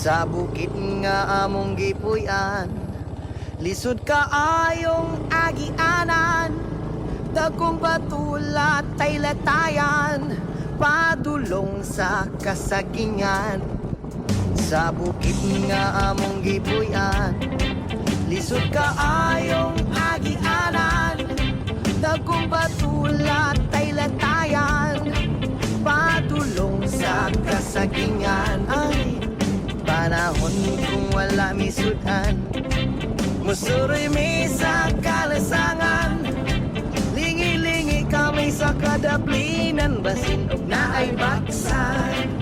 Sa bukid nga among gipuy-an, lisod kaayong agianan, dagkong batulat tay latayan, padulong sa kasagingan. Sa bukid nga among gipuy-an, lisod kaayong agianan, dagkong batulat tay latayan, padulong sa kasagingan. Ay, panahon kung wala misudan, musuroy mi sa kalasangan, lingi-lingi kami sa kadaplinan, basin og naay baksan.